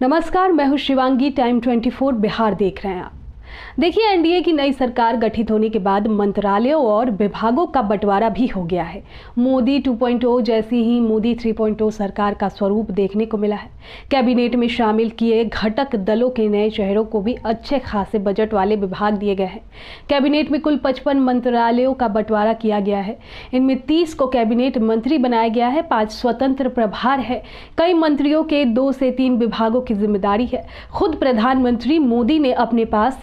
नमस्कार, मैं हूं शिवांगी। टाइम 24 बिहार देख रहे हैं आप। देखिए, एनडीए की नई सरकार गठित होने के बाद मंत्रालयों और विभागों का बंटवारा भी हो गया है। मोदी 2.0 जैसी ही मोदी 3.0 सरकार का स्वरूप देखने को मिला है। कैबिनेट में शामिल किए घटक दलों के नए चेहरों को भी अच्छे खासे बजट वाले विभाग दिए गए हैं। कैबिनेट में कुल 55 मंत्रालयों का बंटवारा किया गया है। इनमें 30 को कैबिनेट मंत्री बनाया गया है, 5 स्वतंत्र प्रभार है। कई मंत्रियों के 2 से 3 विभागों की जिम्मेदारी है। खुद प्रधानमंत्री मोदी ने अपने पास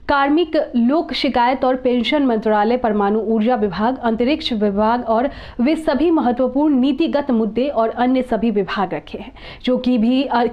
कार्मिक, लोक शिकायत और पेंशन मंत्रालय, परमाणु ऊर्जा विभाग, अंतरिक्ष विभाग और वे सभी महत्वपूर्ण नीतिगत मुद्दे और अन्य सभी विभाग रखे हैं, जो कि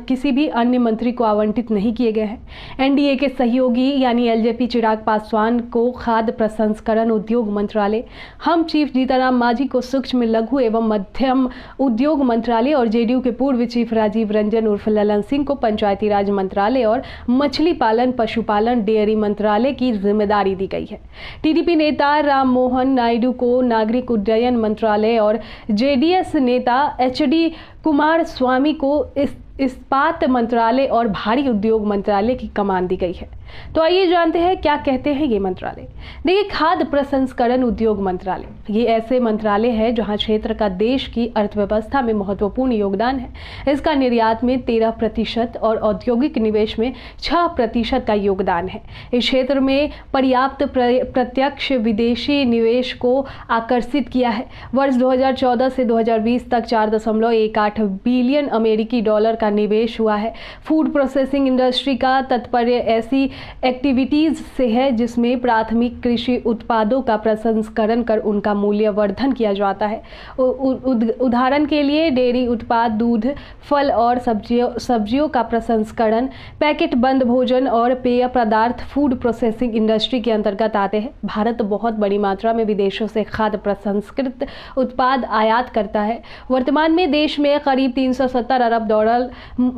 किसी भी अन्य मंत्री को आवंटित नहीं किए गए हैं। एनडीए के सहयोगी यानी एलजेपी चिराग पासवान को खाद्य प्रसंस्करण उद्योग मंत्रालय, हम चीफ जीतनराम मांझी को सूक्ष्म, लघु एवं मध्यम उद्योग मंत्रालय और जेडीयू के पूर्व चीफ राजीव रंजन उर्फ ललन सिंह को पंचायती राज मंत्रालय और मछली पालन, पशुपालन, डेयरी मंत्रालय की जिम्मेदारी दी गई है। टीडीपी नेता राम मोहन नायडू को नागरिक उड्डयन मंत्रालय और जेडीएस नेता एचडी कुमार स्वामी को इस्पात मंत्रालय और भारी उद्योग मंत्रालय की कमान दी गई है। तो आइए जानते हैं क्या कहते हैं ये मंत्रालय। देखिए, खाद्य प्रसंस्करण उद्योग मंत्रालय ये ऐसे मंत्रालय है जहां क्षेत्र का देश की अर्थव्यवस्था में महत्वपूर्ण योगदान है। इसका निर्यात में 13% और औद्योगिक निवेश में 6% का योगदान है। इस क्षेत्र में पर्याप्त प्रत्यक्ष विदेशी निवेश को आकर्षित किया है। वर्ष 2014 से 2020 तक 4.18 बिलियन अमेरिकी डॉलर का निवेश हुआ है। फूड प्रोसेसिंग इंडस्ट्री का तात्पर्य ऐसी एक्टिविटीज से है जिसमें प्राथमिक कृषि उत्पादों का प्रसंस्करण कर उनका मूल्यवर्धन किया जाता है। उदाहरण के लिए डेयरी उत्पाद, दूध, फल और सब्जियों का प्रसंस्करण, पैकेट बंद भोजन और पेय पदार्थ फूड प्रोसेसिंग इंडस्ट्री के अंतर्गत आते हैं। भारत बहुत बड़ी मात्रा में विदेशों से खाद्य प्रसंस्कृत उत्पाद आयात करता है। वर्तमान में देश में करीब 370 अरब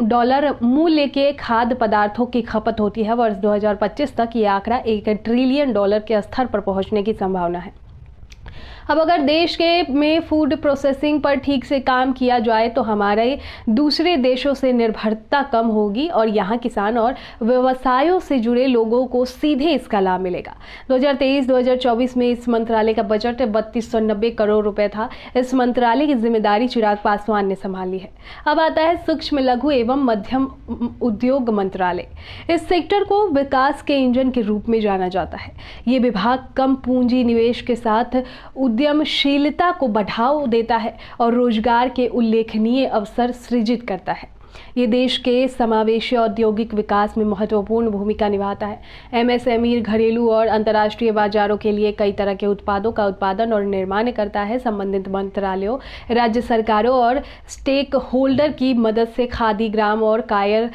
डॉलर मूल्य के खाद्य पदार्थों की खपत होती है। वर्ष 2025 तक ये आंकड़ा $1 ट्रिलियन के स्तर पर पहुंचने की संभावना है। अब अगर देश में फूड प्रोसेसिंग पर ठीक से काम किया जाए तो हमारे दूसरे देशों से निर्भरता कम होगी और यहाँ किसान और व्यवसायों से जुड़े लोगों को सीधे इसका लाभ मिलेगा। 2023-2024 में इस मंत्रालय का बजट 3290 करोड़ रुपए था। इस मंत्रालय की जिम्मेदारी चिराग पासवान ने संभाली है। अब आता है सूक्ष्म, लघु एवं मध्यम उद्योग मंत्रालय। इस सेक्टर को विकास के इंजन के रूप में जाना जाता है। ये विभाग कम पूंजी निवेश के साथ उद्यमशीलता को बढ़ावा देता है और रोजगार के उल्लेखनीय अवसर सृजित करता है। ये देश के समावेशी औद्योगिक विकास में महत्वपूर्ण भूमिका निभाता है। एमएसएमई घरेलू और अंतर्राष्ट्रीय बाजारों के लिए कई तरह के उत्पादों का उत्पादन और निर्माण करता है। संबंधित मंत्रालयों, राज्य सरकारों और स्टेक होल्डर की मदद से खादी, ग्राम और कायर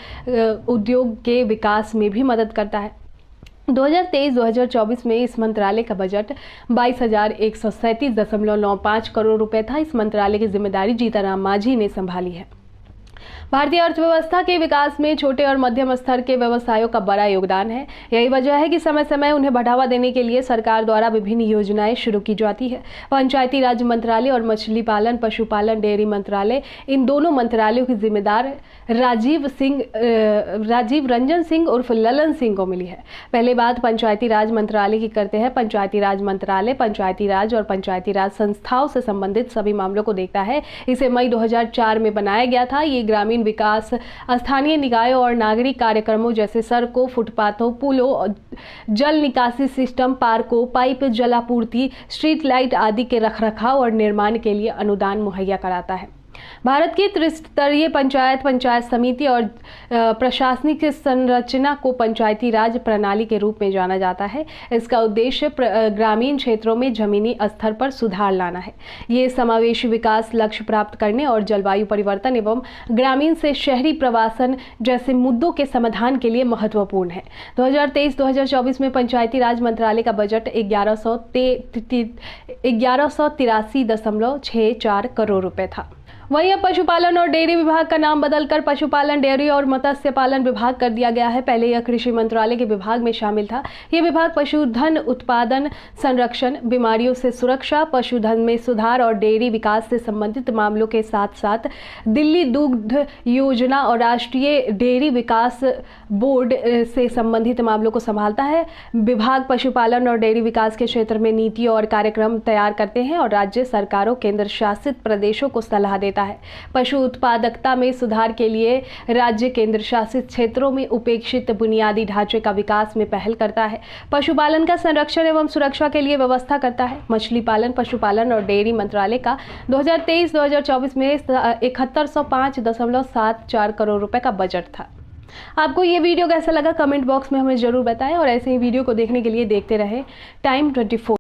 उद्योग के विकास में भी मदद करता है। 2023-2024 में इस मंत्रालय का बजट 22,137.95 करोड़ रुपए था। इस मंत्रालय की जिम्मेदारी जीतनराम मांझी ने संभाली है। भारतीय अर्थव्यवस्था के विकास में छोटे और मध्यम स्तर के व्यवसायों का बड़ा योगदान है। यही वजह है कि समय समय उन्हें बढ़ावा देने के लिए सरकार द्वारा विभिन्न योजनाएं शुरू की जाती है। पंचायती राज मंत्रालय और मछली पालन, पशुपालन, डेयरी मंत्रालय, इन दोनों मंत्रालयों की जिम्मेदार राजीव रंजन सिंह उर्फ ललन सिंह को मिली है। पहले बात पंचायती राज मंत्रालय की करते हैं। पंचायती राज मंत्रालय पंचायती राज और पंचायती राज संस्थाओं से संबंधित सभी मामलों को देखता है। इसे मई 2004 में बनाया गया था। ये ग्रामीण विकास, स्थानीय निकायों और नागरिक कार्यक्रमों जैसे सड़कों, फुटपाथों, पुलों, जल निकासी सिस्टम, पार्कों, पाइप जलापूर्ति, स्ट्रीट लाइट आदि के रखरखाव और निर्माण के लिए अनुदान मुहैया कराता है। भारत की त्रिस्तरीय पंचायत समिति और प्रशासनिक संरचना को पंचायती राज प्रणाली के रूप में जाना जाता है। इसका उद्देश्य ग्रामीण क्षेत्रों में जमीनी स्तर पर सुधार लाना है। ये समावेशी विकास लक्ष्य प्राप्त करने और जलवायु परिवर्तन एवं ग्रामीण से शहरी प्रवासन जैसे मुद्दों के समाधान के लिए महत्वपूर्ण है। 2023-2024 में पंचायती राज मंत्रालय का बजट 1183.64 करोड़ रुपए था। वहीं अब पशुपालन और डेयरी विभाग का नाम बदलकर पशुपालन, डेयरी और मत्स्य पालन विभाग कर दिया गया है। पहले यह कृषि मंत्रालय के विभाग में शामिल था। यह विभाग पशुधन उत्पादन, संरक्षण, बीमारियों से सुरक्षा, पशुधन में सुधार और डेयरी विकास से संबंधित मामलों के साथ साथ दिल्ली दुग्ध योजना और राष्ट्रीय डेयरी विकास बोर्ड से संबंधित मामलों को संभालता है। विभाग पशुपालन और डेयरी विकास के क्षेत्र में नीति और कार्यक्रम तैयार करते हैं और राज्य सरकारों, केंद्र शासित प्रदेशों को सलाह देता है। पशु उत्पादकता में सुधार के लिए राज्य केंद्र शासित क्षेत्रों में उपेक्षित बुनियादी ढांचे का विकास में पहल करता है। पशुपालन का संरक्षण एवं सुरक्षा के लिए व्यवस्था करता है। मछली पालन, पशुपालन और डेयरी मंत्रालय का 2023-2024 में 7105.74 करोड़ रुपए का बजट था। आपको ये वीडियो कैसा लगा कमेंट बॉक्स में हमें जरूर बताएं और ऐसे ही वीडियो को देखने के लिए देखते रहें टाइम 24।